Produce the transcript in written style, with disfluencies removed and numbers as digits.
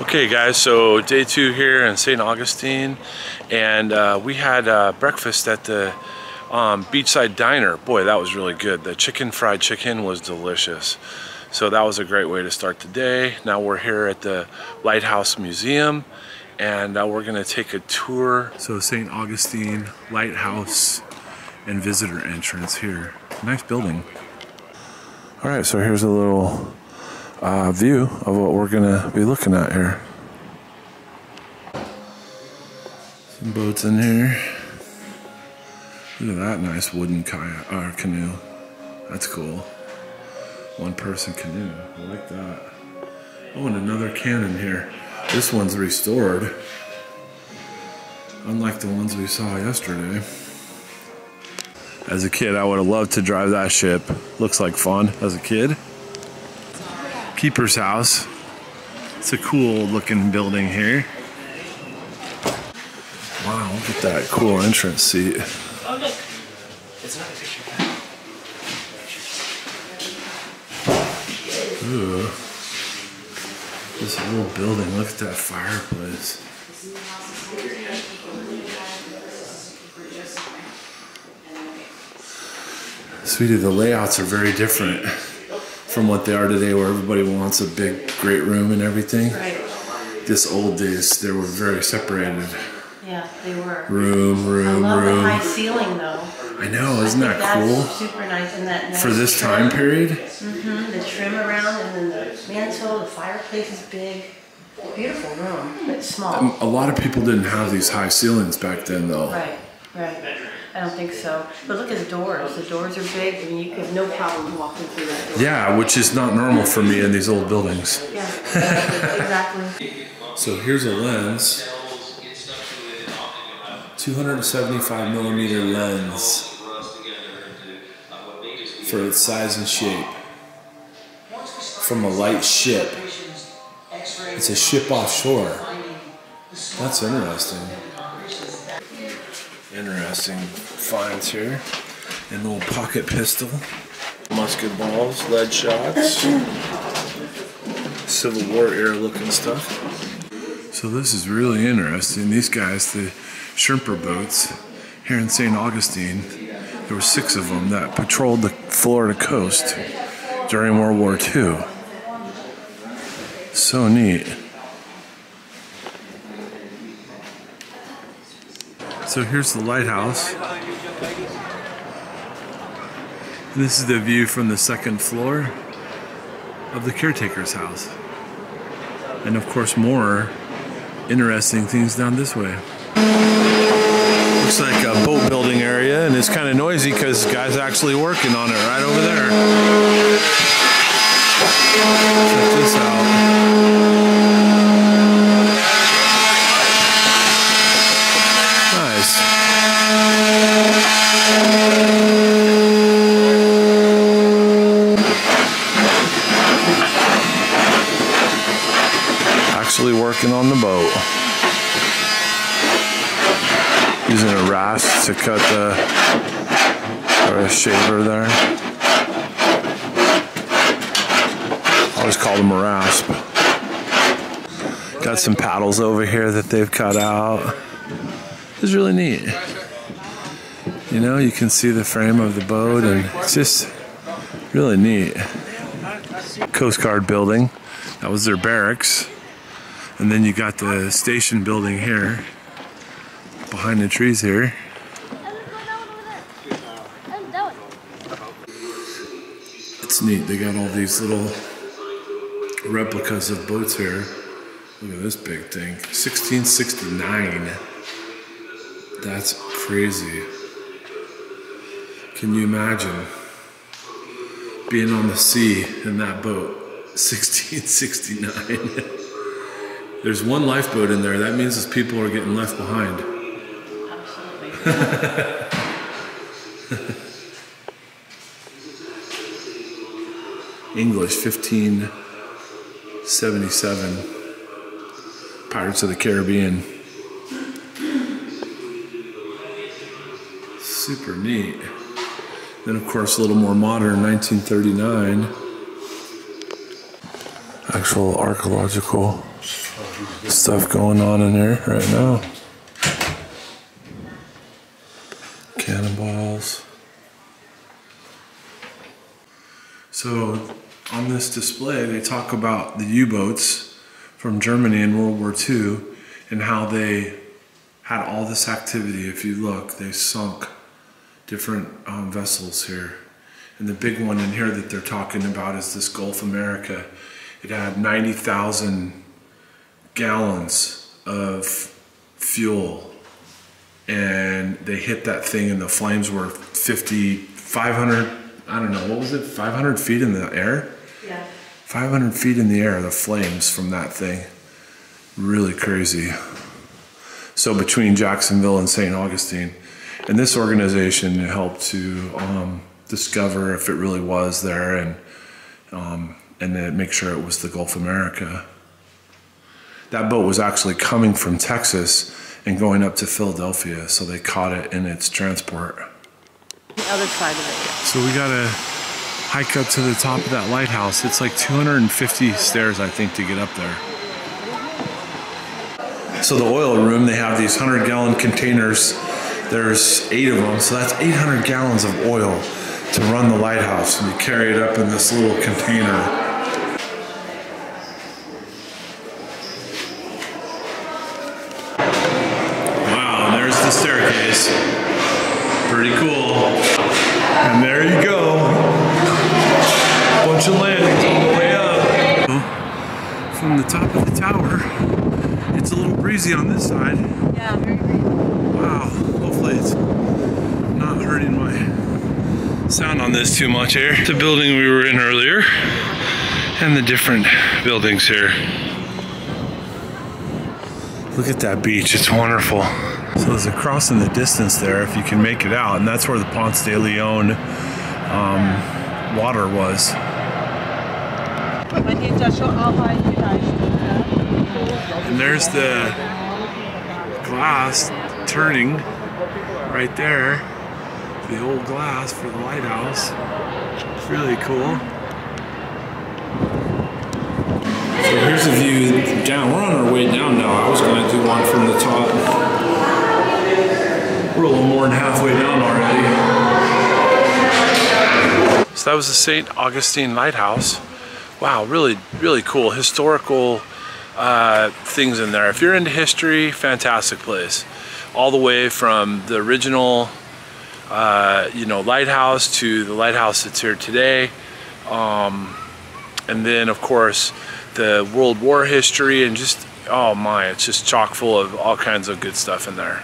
Okay guys, so day 2 here in St. Augustine, and we had breakfast at the beachside diner. Boy, that was really good. The fried chicken was delicious. So that was a great way to start the day. Now we're here at the Lighthouse Museum, and we're gonna take a tour. So St. Augustine Lighthouse and visitor entrance here. Nice building. All right, so here's a little view of what we're gonna be looking at here. Some boats in here. Look at that nice wooden canoe. That's cool. One person canoe. I like that. Oh, and another cannon here. This one's restored, unlike the ones we saw yesterday. As a kid, I would have loved to drive that ship. Looks like fun as a kid. Keeper's house. It's a cool looking building here. Wow, look at that cool entrance seat. Oh look, it's not a picture pad. Ooh. This little building, look at that fireplace. Sweetie, the layouts are very different from what they are today, where everybody wants a big, great room and everything. Right. This old days, they were very separated. Yeah, they were. Room. I love the high ceiling though. I know, isn't that cool? That's super nice, and that nice for this trim. time period. The trim around, and then the mantle, the fireplace is big. Beautiful room, but small. A lot of people didn't have these high ceilings back then, though. Right. I don't think so. But look at the doors. The doors are big. I mean, you have no problem walking through that door. Yeah, which is not normal for me in these old buildings. Yeah, exactly. So here's a lens. 275 millimeter lens for its size and shape. From a light ship. It's a ship offshore. That's interesting. Interesting finds here. An old pocket pistol. Musket balls, lead shots. Civil War era looking stuff. So this is really interesting. These guys, the shrimper boats here in St. Augustine, there were 6 of them that patrolled the Florida coast during World War II. So neat. So here's the lighthouse. This is the view from the 2nd floor of the caretaker's house. And of course more interesting things down this way. Looks like a boat building area, and it's kind of noisy because guys actually working on it right over there. Check this out. Actually working on the boat. Using a rasp to cut or a shaver there. Always call them a rasp. Got some paddles over here that they've cut out. It's really neat. You know, you can see the frame of the boat, and it's just really neat. Coast Guard building. That was their barracks. And then you got the station building here, behind the trees here. It's neat, they got all these little replicas of boats here. Look at this big thing, 1669. That's crazy. Can you imagine being on the sea in that boat, 1669? There's one lifeboat in there. That means those people are getting left behind. Absolutely. English, 1577. Pirates of the Caribbean. Super neat. Then, of course, a little more modern, 1939. Actual archaeological stuff going on in there right now. Cannonballs. So on this display, they talk about the U-boats from Germany in World War II and how they had all this activity. If you look, they sunk different vessels here. And the big one in here that they're talking about is this Gulf America. It had 90,000 gallons of fuel, and they hit that thing and the flames were 500, I don't know, what was it, 500 feet in the air? Yeah. 500 feet in the air, the flames from that thing. Really crazy. So between Jacksonville and St. Augustine, and this organization helped to discover if it really was there, and then make sure it was the Gulf America. That boat was actually coming from Texas and going up to Philadelphia, so they caught it in its transport. The other side of it. So we gotta hike up to the top of that lighthouse. It's like 250 stairs, I think, to get up there. So the oil room, they have these 100-gallon containers. There's 8 of them, so that's 800 gallons of oil to run the lighthouse, and you carry it up in this little container. Wow, and there's the staircase. Pretty cool. And there you go. Bunch of landings all the way up. From the top of the tower, it's a little breezy on this side. Yeah, very breezy. Wow, hopefully it's not hurting my sound on this too much here. The building we were in earlier and the different buildings here. Look at that beach, it's wonderful. So there's a cross in the distance there if you can make it out, and that's where the Ponce de Leon water was. And there's the glass turning right there. The old glass for the lighthouse. It's really cool. So here's the view down. We're on our way down now. I was going to do one from the top. We're a little more than halfway down already. So that was the St. Augustine Lighthouse. Wow, really, really cool. Historical things in there. If you're into history, fantastic place. All the way from the original lighthouse to the lighthouse that's here today, and then of course the World War history, and just, oh my, it's just chock full of all kinds of good stuff in there.